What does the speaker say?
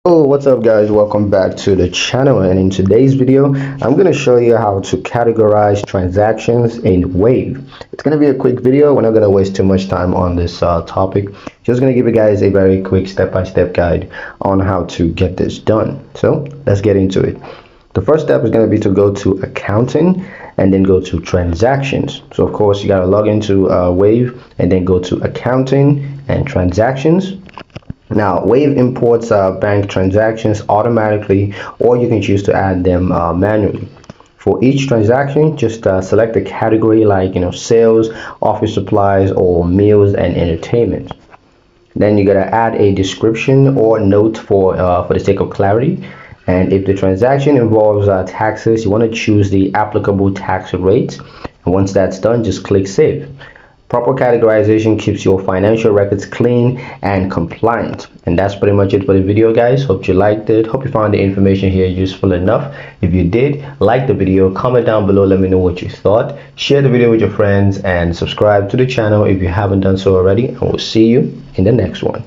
Oh, what's up guys? Welcome back to the channel, and in today's video I'm going to show you how to categorize transactions in Wave. It's going to be a quick video. We're not going to waste too much time on this topic. Just going to give you guys a very quick step-by-step guide on how to get this done. So let's get into it. The first step is going to be to go to accounting and then go to transactions. So of course you got to log into Wave and then go to accounting and transactions. Now, Wave imports bank transactions automatically, or you can choose to add them manually. For each transaction, just select a category like sales, office supplies, or meals and entertainment. Then you gotta add a description or note for the sake of clarity. And if the transaction involves taxes, you want to choose the applicable tax rate. And once that's done, just click save. Proper categorization keeps your financial records clean and compliant. And that's pretty much it for the video, guys. Hope you liked it. Hope you found the information here useful enough. If you did, like the video, comment down below, let me know what you thought. Share the video with your friends and subscribe to the channel if you haven't done so already. And we'll see you in the next one.